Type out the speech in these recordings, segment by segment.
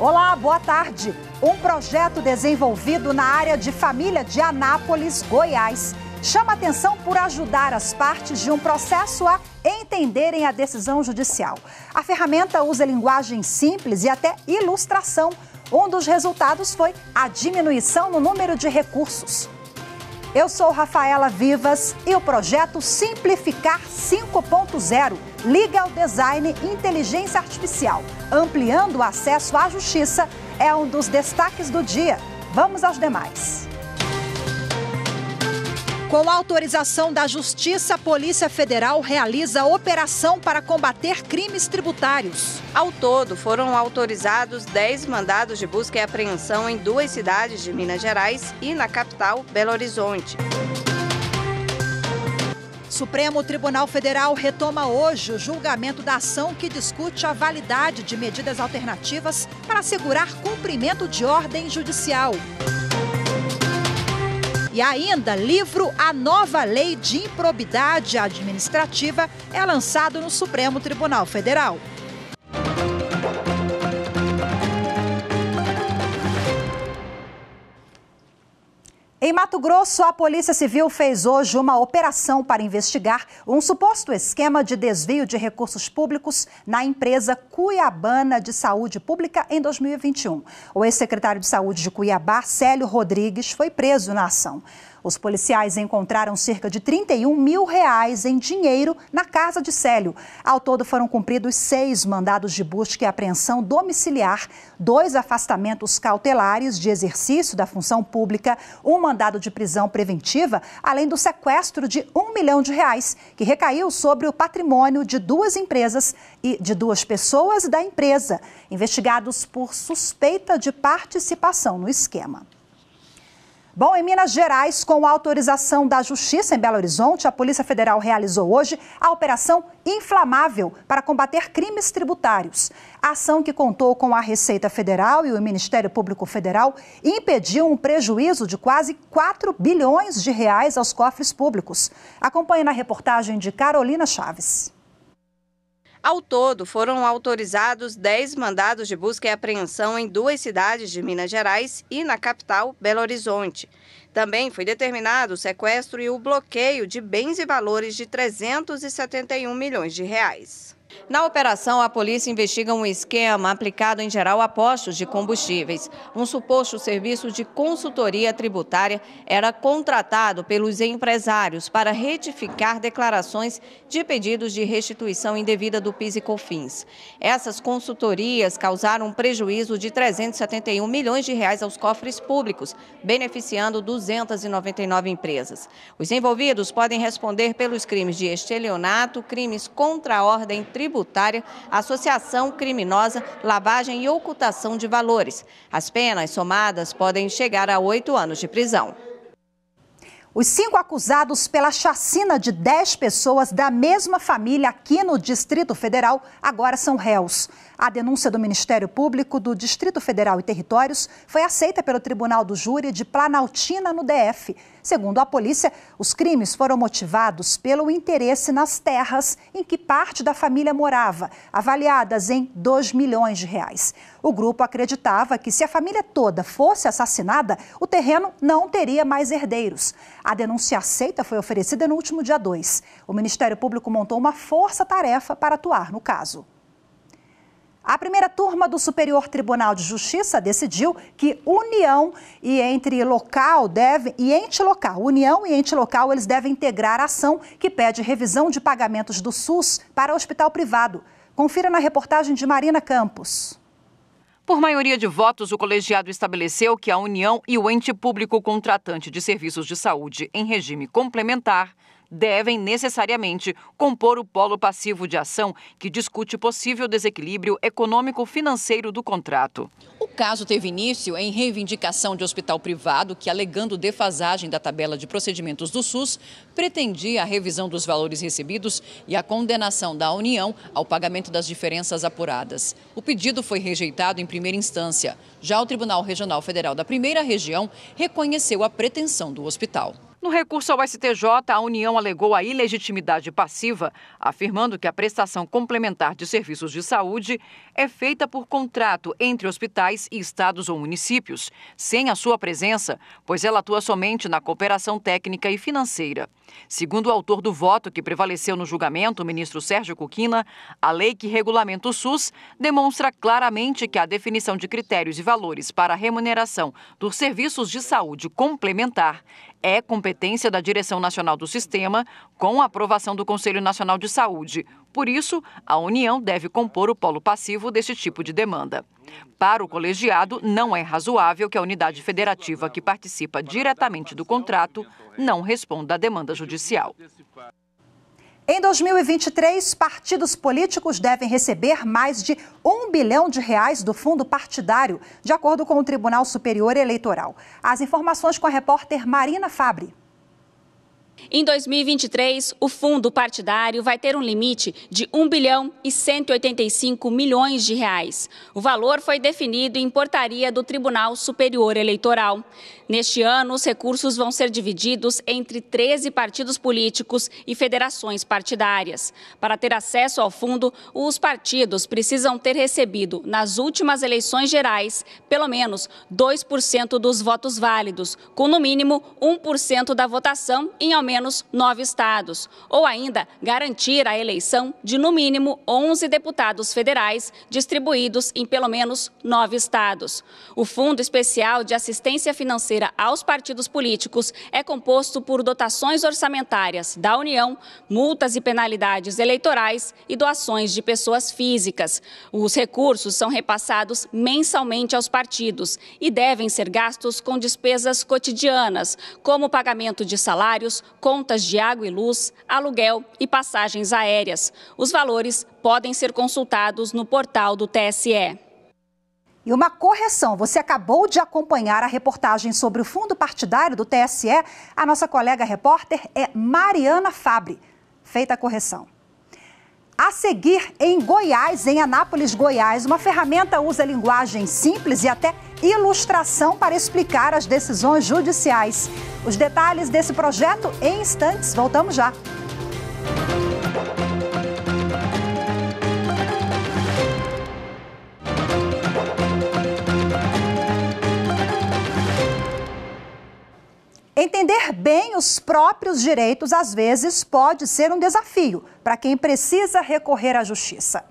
Olá, boa tarde. Um projeto desenvolvido na área de família de Anápolis, Goiás, chama atenção por ajudar as partes de um processo a entenderem a decisão judicial. A ferramenta usa linguagem simples e até ilustração. Um dos resultados foi a diminuição no número de recursos. Eu sou Rafaela Vivas e o projeto Simplificar 5.0 Legal Design e Inteligência Artificial, ampliando o acesso à justiça, é um dos destaques do dia. Vamos aos demais. Com a autorização da Justiça, a Polícia Federal realiza operação para combater crimes tributários. Ao todo, foram autorizados 10 mandados de busca e apreensão em 2 cidades de Minas Gerais e na capital, Belo Horizonte. Supremo Tribunal Federal retoma hoje o julgamento da ação que discute a validade de medidas alternativas para assegurar cumprimento de ordem judicial. E ainda, livro A Nova Lei de Improbidade Administrativa é lançado no Supremo Tribunal Federal. Em Mato Grosso, a Polícia Civil fez hoje uma operação para investigar um suposto esquema de desvio de recursos públicos na empresa Cuiabana de Saúde Pública em 2021. O ex-secretário de Saúde de Cuiabá, Célio Rodrigues, foi preso na ação. Os policiais encontraram cerca de R$31 mil em dinheiro na casa de Célio. Ao todo foram cumpridos 6 mandados de busca e apreensão domiciliar, 2 afastamentos cautelares de exercício da função pública, um mandado de prisão preventiva, além do sequestro de R$1 milhão, que recaiu sobre o patrimônio de 2 empresas e de 2 pessoas da empresa, investigados por suspeita de participação no esquema. Bom, em Minas Gerais, com a autorização da Justiça em Belo Horizonte, a Polícia Federal realizou hoje a Operação Inflamável para combater crimes tributários. A ação, que contou com a Receita Federal e o Ministério Público Federal, impediu um prejuízo de quase R$4 bilhões aos cofres públicos. Acompanhe na reportagem de Carolina Chaves. Ao todo, foram autorizados 10 mandados de busca e apreensão em 2 cidades de Minas Gerais e na capital, Belo Horizonte. Também foi determinado o sequestro e o bloqueio de bens e valores de R$371 milhões. Na operação, a polícia investiga um esquema aplicado em geral a postos de combustíveis. Um suposto serviço de consultoria tributária era contratado pelos empresários para retificar declarações de pedidos de restituição indevida do PIS e COFINS. Essas consultorias causaram um prejuízo de R$371 milhões aos cofres públicos, beneficiando 299 empresas. Os envolvidos podem responder pelos crimes de estelionato, crimes contra a ordem tributária, associação criminosa, lavagem e ocultação de valores. As penas somadas podem chegar a 8 anos de prisão. Os 5 acusados pela chacina de 10 pessoas da mesma família aqui no Distrito Federal agora são réus. A denúncia do Ministério Público do Distrito Federal e Territórios foi aceita pelo Tribunal do Júri de Planaltina, no DF. Segundo a polícia, os crimes foram motivados pelo interesse nas terras em que parte da família morava, avaliadas em R$2 milhões. O grupo acreditava que, se a família toda fosse assassinada, o terreno não teria mais herdeiros. A denúncia aceita foi oferecida no último dia 2. O Ministério Público montou uma força-tarefa para atuar no caso. A primeira turma do Superior Tribunal de Justiça decidiu que União e ente local, eles devem integrar a ação que pede revisão de pagamentos do SUS para o hospital privado. Confira na reportagem de Marina Campos. Por maioria de votos, o colegiado estabeleceu que a União e o ente público contratante de serviços de saúde em regime complementar devem necessariamente compor o polo passivo de ação que discute possível desequilíbrio econômico-financeiro do contrato. O caso teve início em reivindicação de hospital privado que, alegando defasagem da tabela de procedimentos do SUS, pretendia a revisão dos valores recebidos e a condenação da União ao pagamento das diferenças apuradas. O pedido foi rejeitado em primeira instância. Já o Tribunal Regional Federal da Primeira Região reconheceu a pretensão do hospital. No recurso ao STJ, a União alegou a ilegitimidade passiva, afirmando que a prestação complementar de serviços de saúde é feita por contrato entre hospitais e estados ou municípios, sem a sua presença, pois ela atua somente na cooperação técnica e financeira. Segundo o autor do voto que prevaleceu no julgamento, o ministro Sérgio Cuquina, a lei que regulamenta o SUS demonstra claramente que a definição de critérios e valores para a remuneração dos serviços de saúde complementar é competência da Direção Nacional do Sistema, com a aprovação do Conselho Nacional de Saúde. Por isso, a União deve compor o polo passivo deste tipo de demanda. Para o colegiado, não é razoável que a unidade federativa que participa diretamente do contrato não responda à demanda judicial. Em 2023, partidos políticos devem receber mais de R$1 bilhão do fundo partidário, de acordo com o Tribunal Superior Eleitoral. As informações com a repórter Marina Fabre. Em 2023, o fundo partidário vai ter um limite de R$1 bilhão e 185 milhões de reais. O valor foi definido em portaria do Tribunal Superior Eleitoral. Neste ano, os recursos vão ser divididos entre 13 partidos políticos e federações partidárias. Para ter acesso ao fundo, os partidos precisam ter recebido, nas últimas eleições gerais, pelo menos 2% dos votos válidos, com no mínimo 1% da votação em ao menos 9 estados, ou ainda garantir a eleição de no mínimo 11 deputados federais distribuídos em pelo menos 9 estados. O Fundo Especial de Assistência Financeira aos partidos políticos é composto por dotações orçamentárias da União, multas e penalidades eleitorais e doações de pessoas físicas. Os recursos são repassados mensalmente aos partidos e devem ser gastos com despesas cotidianas, como o pagamento de salários, contas de água e luz, aluguel e passagens aéreas. Os valores podem ser consultados no portal do TSE. E uma correção, você acabou de acompanhar a reportagem sobre o fundo partidário do TSE. A nossa colega repórter é Mariana Fabre. Feita a correção. A seguir, em Goiás, em Anápolis, Goiás, uma ferramenta usa linguagem simples e até ilustração para explicar as decisões judiciais. Os detalhes desse projeto em instantes. Voltamos já. Entender bem os próprios direitos, às vezes, pode ser um desafio para quem precisa recorrer à justiça.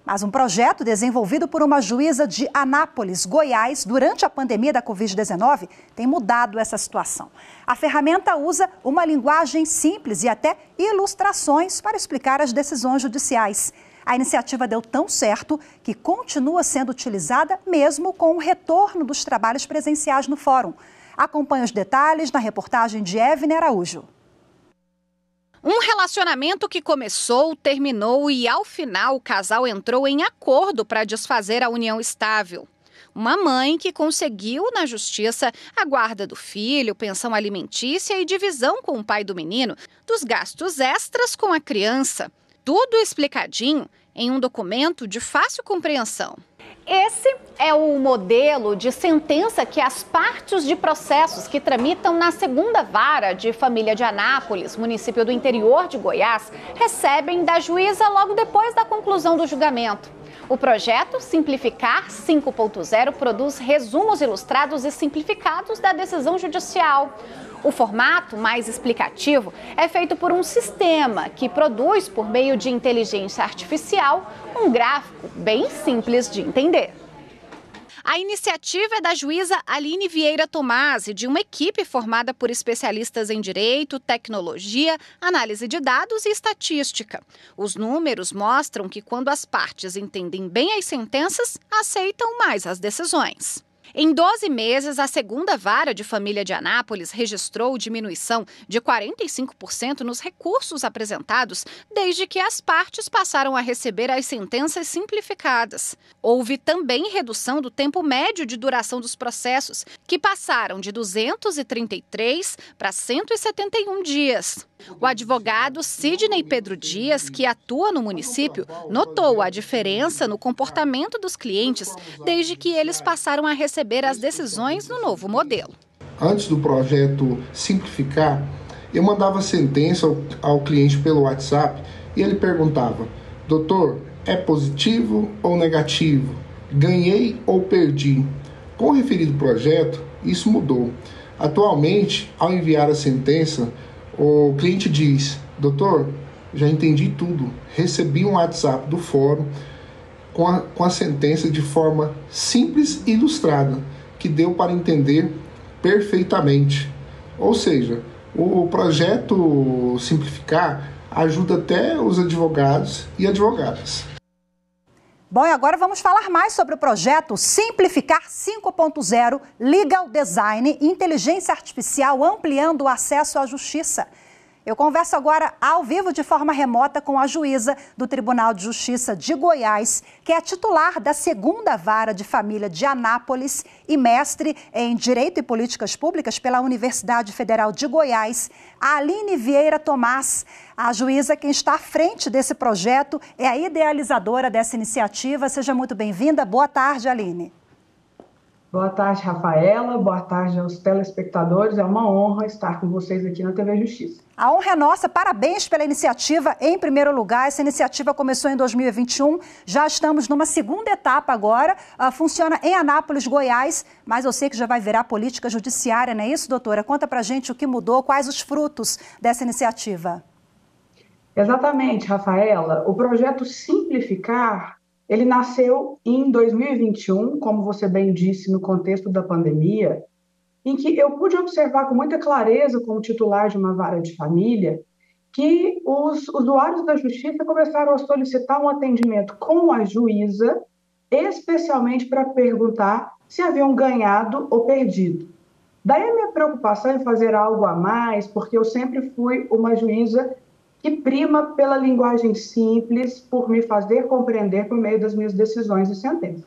Mas um projeto desenvolvido por uma juíza de Anápolis, Goiás, durante a pandemia da Covid-19, tem mudado essa situação. A ferramenta usa uma linguagem simples e até ilustrações para explicar as decisões judiciais. A iniciativa deu tão certo que continua sendo utilizada mesmo com o retorno dos trabalhos presenciais no fórum. Acompanhe os detalhes na reportagem de Evne Araújo. Um relacionamento que começou, terminou e, ao final, o casal entrou em acordo para desfazer a união estável. Uma mãe que conseguiu, na justiça, a guarda do filho, pensão alimentícia e divisão com o pai do menino dos gastos extras com a criança. Tudo explicadinho em um documento de fácil compreensão. Esse é o modelo de sentença que as partes de processos que tramitam na segunda vara de família de Anápolis, município do interior de Goiás, recebem da juíza logo depois da conclusão do julgamento. O projeto Simplificar 5.0 produz resumos ilustrados e simplificados da decisão judicial. O formato mais explicativo é feito por um sistema que produz, por meio de inteligência artificial, um gráfico bem simples de entender. A iniciativa é da juíza Aline Vieira Tomasi, de uma equipe formada por especialistas em direito, tecnologia, análise de dados e estatística. Os números mostram que quando as partes entendem bem as sentenças, aceitam mais as decisões. Em 12 meses, a segunda vara de família de Anápolis registrou diminuição de 45% nos recursos apresentados desde que as partes passaram a receber as sentenças simplificadas. Houve também redução do tempo médio de duração dos processos, que passaram de 233 para 171 dias. O advogado Sidney Pedro Dias, que atua no município, notou a diferença no comportamento dos clientes desde que eles passaram a receber as decisões no novo modelo. antes do projeto Simplificar, eu mandava sentença ao cliente pelo WhatsApp e ele perguntava: doutor, é positivo ou negativo? Ganhei ou perdi? Com o referido projeto, isso mudou. Atualmente, ao enviar a sentença, o cliente diz: doutor, já entendi tudo, recebi um WhatsApp do fórum com a sentença de forma simples e ilustrada, que deu para entender perfeitamente. Ou seja, o projeto Simplificar ajuda até os advogados e advogadas. Bom, e agora vamos falar mais sobre o projeto Simplificar 5.0, Legal Design e Inteligência Artificial ampliando o acesso à justiça. Eu converso agora ao vivo de forma remota com a juíza do Tribunal de Justiça de Goiás, que é titular da 2ª Vara de Família de Anápolis e mestre em Direito e Políticas Públicas pela Universidade Federal de Goiás, a Aline Vieira Tomás. A juíza, quem está à frente desse projeto, é a idealizadora dessa iniciativa. Seja muito bem-vinda. Boa tarde, Aline. Boa tarde, Rafaela. Boa tarde aos telespectadores. É uma honra estar com vocês aqui na TV Justiça. A honra é nossa. Parabéns pela iniciativa. Em primeiro lugar, essa iniciativa começou em 2021. Já estamos numa 2ª etapa agora. Funciona em Anápolis, Goiás, mas eu sei que já vai virar política judiciária, não é isso, doutora? Conta pra gente o que mudou, quais os frutos dessa iniciativa. Exatamente, Rafaela. O projeto Simplificar, ele nasceu em 2021, como você bem disse, no contexto da pandemia, em que eu pude observar com muita clareza, como titular de uma vara de família, que os usuários da justiça começaram a solicitar um atendimento com a juíza, especialmente para perguntar se haviam ganhado ou perdido. Daí a minha preocupação em fazer algo a mais, porque eu sempre fui uma juíza que prima pela linguagem simples, por me fazer compreender por meio das minhas decisões e sentenças.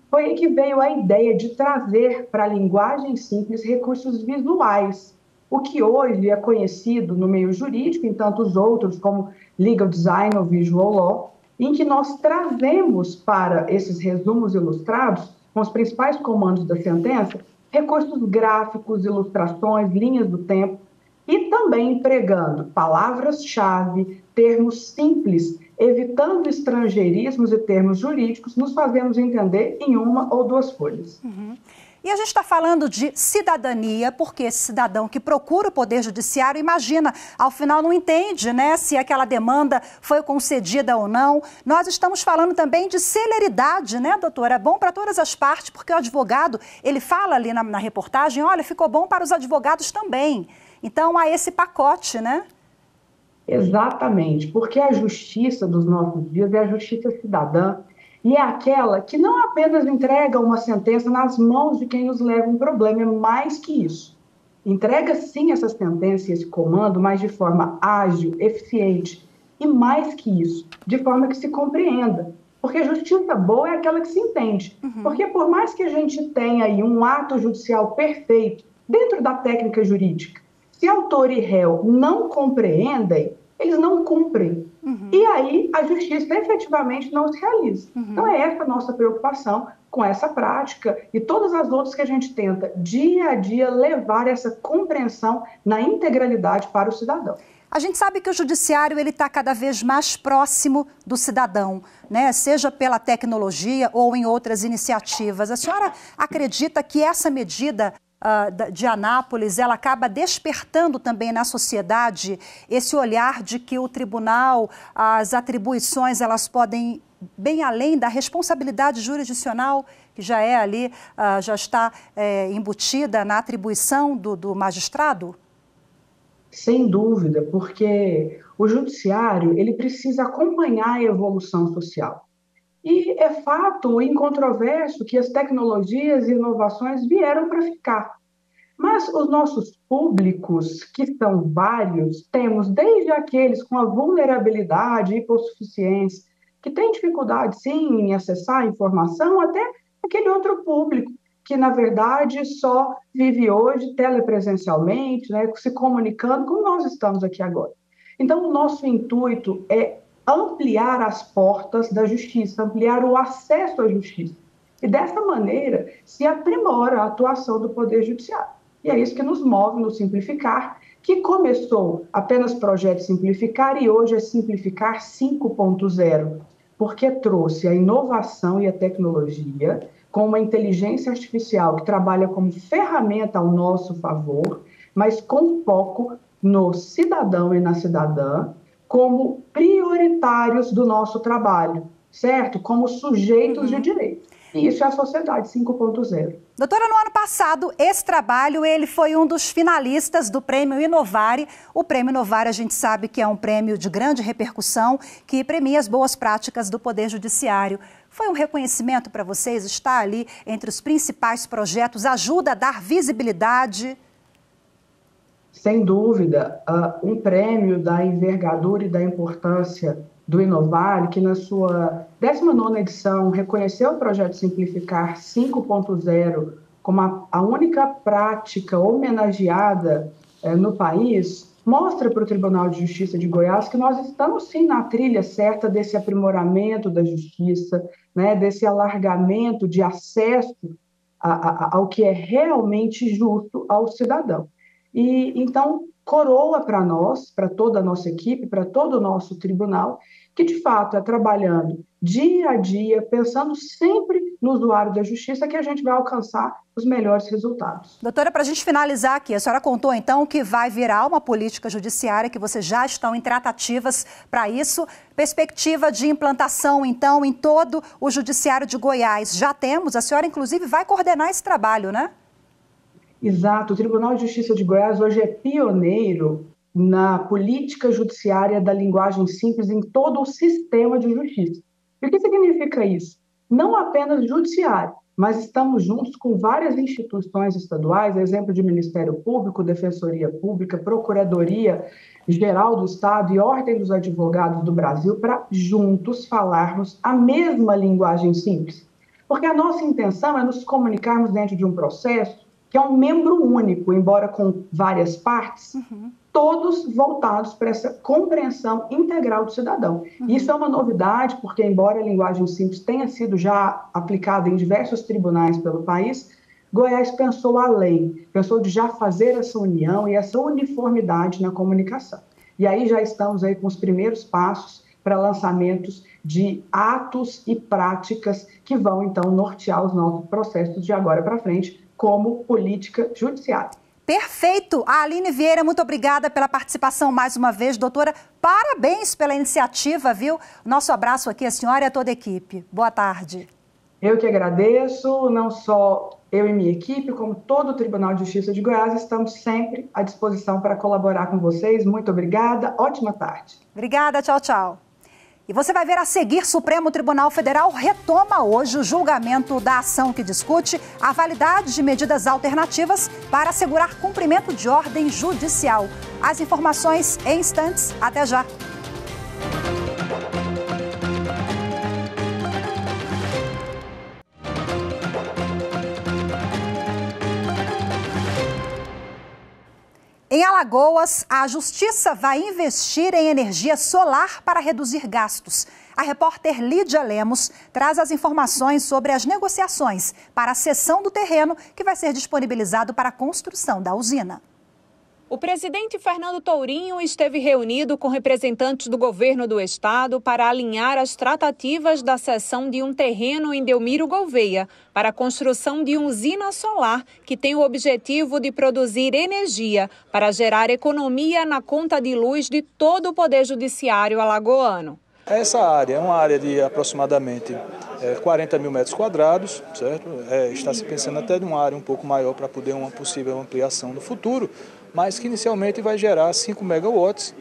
Foi aí que veio a ideia de trazer para a linguagem simples recursos visuais, o que hoje é conhecido no meio jurídico, em tantos outros, como Legal Design ou Visual Law, em que nós trazemos para esses resumos ilustrados, com os principais comandos da sentença, recursos gráficos, ilustrações, linhas do tempo, e também empregando palavras-chave, termos simples, evitando estrangeirismos e termos jurídicos, nos fazemos entender em 1 ou 2 folhas. E a gente está falando de cidadania, porque esse cidadão que procura o Poder Judiciário, imagina, ao final não entende, né, se aquela demanda foi concedida ou não. Nós estamos falando também de celeridade, né, doutora? É bom para todas as partes, porque o advogado, ele fala ali na reportagem, olha, ficou bom para os advogados também. Então, há esse pacote, né? Exatamente, porque a justiça dos nossos dias é a justiça cidadã e é aquela que não apenas entrega uma sentença nas mãos de quem nos leva um problema, é mais que isso. Entrega, sim, essa sentença e esse comando, mas de forma ágil, eficiente e, mais que isso, de forma que se compreenda. Porque a justiça boa é aquela que se entende. Porque por mais que a gente tenha aí um ato judicial perfeito dentro da técnica jurídica, se autor e réu não compreendem, eles não cumprem. E aí a justiça efetivamente não se realiza. Então é essa a nossa preocupação com essa prática e todas as outras que a gente tenta dia a dia levar essa compreensão na integralidade para o cidadão. A gente sabe que o judiciário está cada vez mais próximo do cidadão, né? Seja pela tecnologia ou em outras iniciativas. A senhora acredita que essa medida de Anápolis, ela acaba despertando também na sociedade esse olhar de que o tribunal, as atribuições, elas podem ir bem além da responsabilidade jurisdicional, que já é ali, já está embutida na atribuição do magistrado? Sem dúvida, porque o judiciário ele precisa acompanhar a evolução social. E é fato incontroverso que as tecnologias e inovações vieram para ficar. Mas os nossos públicos, que são vários, temos desde aqueles com a vulnerabilidade e hipossuficiência, que têm dificuldade, sim, em acessar a informação, até aquele outro público, que, na verdade, só vive hoje telepresencialmente, né, se comunicando como nós estamos aqui agora. Então, o nosso intuito é ampliar as portas da justiça, ampliar o acesso à justiça. E, dessa maneira, se aprimora a atuação do Poder Judiciário. E é isso que nos move no Simplificar, que começou apenas projeto Simplificar e hoje é Simplificar 5.0, porque trouxe a inovação e a tecnologia com uma inteligência artificial que trabalha como ferramenta ao nosso favor, mas com foco no cidadão e na cidadã como prioritários do nosso trabalho, certo? Como sujeitos de direito. E isso é a Sociedade 5.0. Doutora, no ano passado, esse trabalho ele foi um dos finalistas do Prêmio Inovare. O Prêmio Inovare, a gente sabe que é um prêmio de grande repercussão, que premia as boas práticas do Poder Judiciário. Foi um reconhecimento para vocês? Está ali entre os principais projetos? Ajuda a dar visibilidade? Sem dúvida, um prêmio da envergadura e da importância do Inovare, que na sua 19ª edição reconheceu o projeto Simplificar 5.0 como a única prática homenageada no país, mostra para o Tribunal de Justiça de Goiás que nós estamos sim na trilha certa desse aprimoramento da justiça, né, desse alargamento de acesso ao que é realmente justo ao cidadão. E então coroa para nós, para toda a nossa equipe, para todo o nosso tribunal, que de fato é trabalhando dia a dia, pensando sempre no usuário da justiça, que a gente vai alcançar os melhores resultados. Doutora, para a gente finalizar aqui, a senhora contou então que vai virar uma política judiciária, que vocês já estão em tratativas para isso. Perspectiva de implantação então em todo o judiciário de Goiás. Já temos, a senhora inclusive vai coordenar esse trabalho, né? Exato, o Tribunal de Justiça de Goiás hoje é pioneiro na política judiciária da linguagem simples em todo o sistema de justiça. E o que significa isso? Não apenas judiciário, mas estamos juntos com várias instituições estaduais, exemplo de Ministério Público, Defensoria Pública, Procuradoria Geral do Estado e Ordem dos Advogados do Brasil, para juntos falarmos a mesma linguagem simples. Porque a nossa intenção é nos comunicarmos dentro de um processo que é um membro único, embora com várias partes, todos voltados para essa compreensão integral do cidadão. Isso é uma novidade, porque embora a linguagem simples tenha sido já aplicada em diversos tribunais pelo país, Goiás pensou além, pensou de já fazer essa união e essa uniformidade na comunicação. E aí já estamos aí com os primeiros passos para lançamentos de atos e práticas que vão, então, nortear os nossos processos de agora para frente, como política judiciária. Perfeito! A Aline Vieira, muito obrigada pela participação mais uma vez. Doutora, parabéns pela iniciativa, viu? Nosso abraço aqui à senhora e a toda a equipe. Boa tarde. Eu que agradeço, não só eu e minha equipe, como todo o Tribunal de Justiça de Goiás, estamos sempre à disposição para colaborar com vocês. Muito obrigada, ótima tarde. Obrigada, tchau, tchau. E você vai ver a seguir, Supremo Tribunal Federal retoma hoje o julgamento da ação que discute a validade de medidas alternativas para assegurar cumprimento de ordem judicial. As informações em instantes. Até já. Em Alagoas, a Justiça vai investir em energia solar para reduzir gastos. A repórter Lídia Lemos traz as informações sobre as negociações para a cessão do terreno que vai ser disponibilizado para a construção da usina. O presidente Fernando Tourinho esteve reunido com representantes do governo do estado para alinhar as tratativas da cessão de um terreno em Delmiro Gouveia para a construção de uma usina solar que tem o objetivo de produzir energia para gerar economia na conta de luz de todo o Poder Judiciário alagoano. Essa área é uma área de aproximadamente 40 mil metros quadrados, certo? Está se pensando até de uma área um pouco maior para poder uma possível ampliação no futuro, mas que inicialmente vai gerar 5 megawatts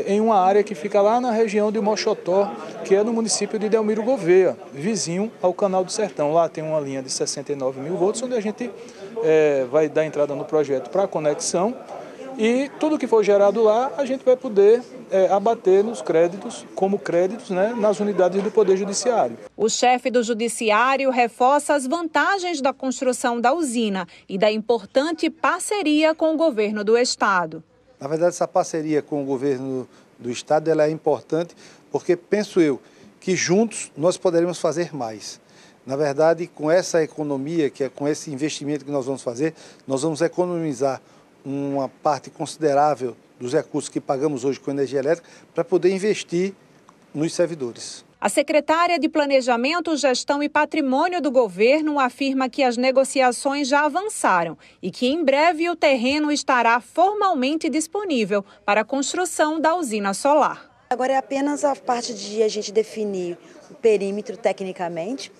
em uma área que fica lá na região de Mochotó, que é no município de Delmiro Gouveia, vizinho ao Canal do Sertão. Lá tem uma linha de 69 mil volts, onde a gente vai dar entrada no projeto para a conexão. E tudo que for gerado lá, a gente vai poder abater nos créditos, como créditos, né, nas unidades do Poder Judiciário. O chefe do Judiciário reforça as vantagens da construção da usina e da importante parceria com o governo do estado. Na verdade, essa parceria com o governo do estado ela é importante porque, penso eu, que juntos nós poderemos fazer mais. Na verdade, com essa economia, que é com esse investimento que nós vamos fazer, nós vamos economizar uma parte considerável dos recursos que pagamos hoje com energia elétrica para poder investir nos servidores. A secretária de Planejamento, Gestão e Patrimônio do governo afirma que as negociações já avançaram e que em breve o terreno estará formalmente disponível para a construção da usina solar. Agora é apenas a parte de a gente definir o perímetro tecnicamente,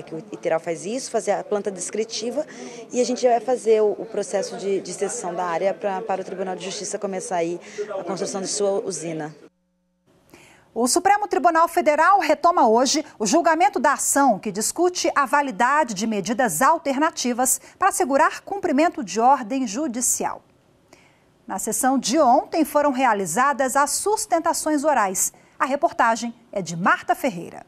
que o Iteral faz isso, fazer a planta descritiva e a gente vai fazer o processo de cessão da área para o Tribunal de Justiça começar aí a construção de sua usina. O Supremo Tribunal Federal retoma hoje o julgamento da ação que discute a validade de medidas alternativas para assegurar cumprimento de ordem judicial. Na sessão de ontem foram realizadas as sustentações orais. A reportagem é de Marta Ferreira.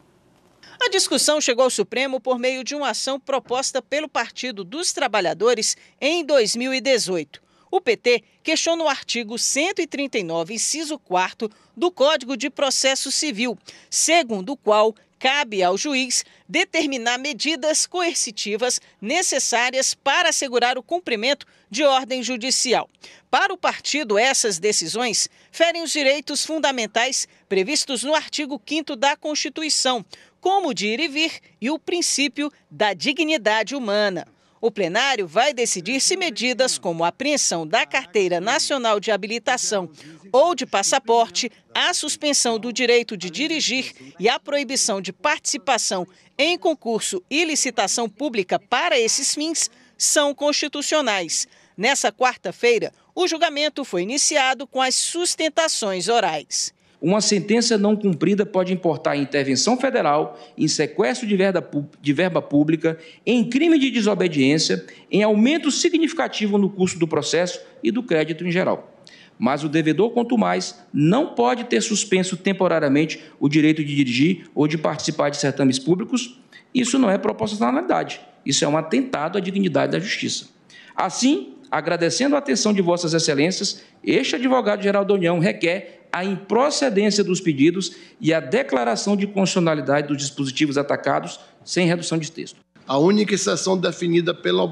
A discussão chegou ao Supremo por meio de uma ação proposta pelo Partido dos Trabalhadores em 2018. O PT questiona o artigo 139, inciso 4 do Código de Processo Civil, segundo o qual cabe ao juiz determinar medidas coercitivas necessárias para assegurar o cumprimento de ordem judicial. Para o partido, essas decisões ferem os direitos fundamentais previstos no artigo 5º da Constituição, como o de ir e vir e o princípio da dignidade humana. O plenário vai decidir se medidas como a apreensão da Carteira Nacional de Habilitação ou de passaporte, a suspensão do direito de dirigir e a proibição de participação em concurso e licitação pública para esses fins são constitucionais. Nessa quarta-feira, o julgamento foi iniciado com as sustentações orais. Uma sentença não cumprida pode importar em intervenção federal, em sequestro de verba pública, em crime de desobediência, em aumento significativo no custo do processo e do crédito em geral. Mas o devedor, quanto mais, não pode ter suspenso temporariamente o direito de dirigir ou de participar de certames públicos. Isso não é proporcionalidade, isso é um atentado à dignidade da justiça. Assim, agradecendo a atenção de Vossas Excelências, este advogado-geral da União requer a improcedência dos pedidos e a declaração de constitucionalidade dos dispositivos atacados sem redução de texto. A única exceção definida pela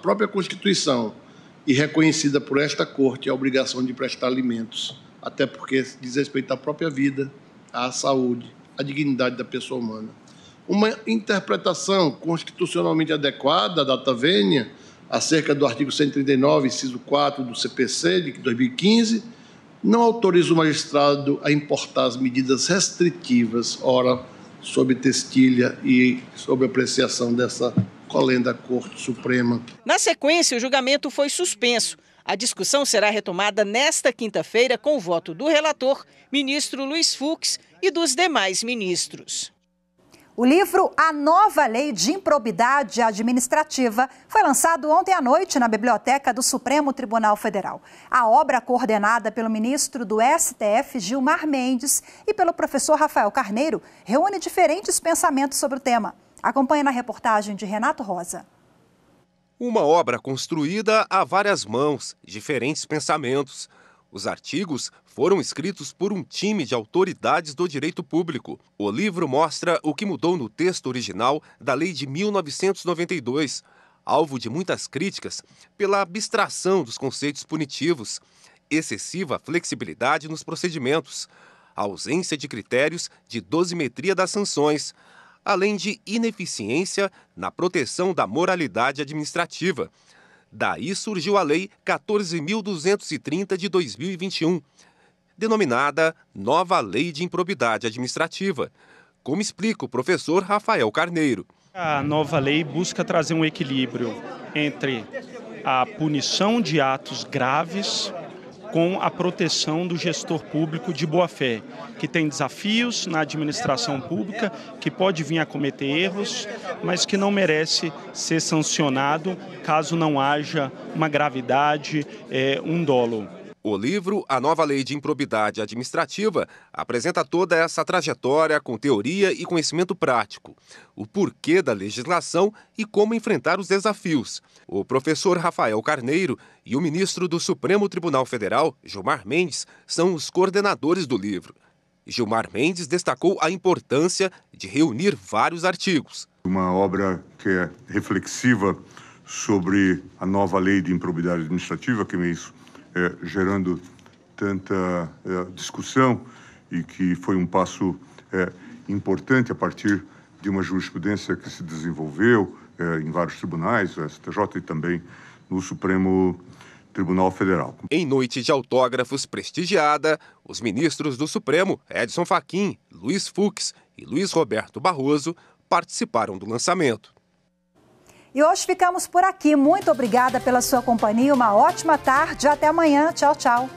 própria Constituição e reconhecida por esta Corte é a obrigação de prestar alimentos, até porque diz respeito à própria vida, à saúde, à dignidade da pessoa humana. Uma interpretação constitucionalmente adequada, data vênia, acerca do artigo 139, inciso 4 do CPC de 2015, não autoriza o magistrado a importar as medidas restritivas, ora, sob testilha e sob apreciação dessa colenda Corte Suprema. Na sequência, o julgamento foi suspenso. A discussão será retomada nesta quinta-feira com o voto do relator, ministro Luiz Fux, e dos demais ministros. O livro A Nova Lei de Improbidade Administrativa foi lançado ontem à noite na Biblioteca do Supremo Tribunal Federal. A obra, coordenada pelo ministro do STF, Gilmar Mendes, e pelo professor Rafael Carneiro, reúne diferentes pensamentos sobre o tema. Acompanhe na reportagem de Renato Rosa. Uma obra construída a várias mãos, diferentes pensamentos. Os artigos foram escritos por um time de autoridades do direito público. O livro mostra o que mudou no texto original da Lei de 1992, alvo de muitas críticas pela abstração dos conceitos punitivos, excessiva flexibilidade nos procedimentos, ausência de critérios de dosimetria das sanções, além de ineficiência na proteção da moralidade administrativa. Daí surgiu a Lei 14.230 de 2021, denominada Nova Lei de Improbidade Administrativa, como explica o professor Rafael Carneiro. A nova lei busca trazer um equilíbrio entre a punição de atos graves com a proteção do gestor público de boa-fé, que tem desafios na administração pública, que pode vir a cometer erros, mas que não merece ser sancionado caso não haja uma gravidade, um dolo. O livro A Nova Lei de Improbidade Administrativa apresenta toda essa trajetória com teoria e conhecimento prático, o porquê da legislação e como enfrentar os desafios. O professor Rafael Carneiro e o ministro do Supremo Tribunal Federal, Gilmar Mendes, são os coordenadores do livro. Gilmar Mendes destacou a importância de reunir vários artigos. Uma obra que é reflexiva sobre a nova lei de improbidade administrativa, que vem gerando tanta discussão e que foi um passo importante a partir de uma jurisprudência que se desenvolveu em vários tribunais, o STJ e também no Supremo Tribunal Federal. Em noite de autógrafos prestigiada, os ministros do Supremo, Edson Fachin, Luiz Fux e Luiz Roberto Barroso, participaram do lançamento. E hoje ficamos por aqui. Muito obrigada pela sua companhia. Uma ótima tarde. Até amanhã. Tchau, tchau.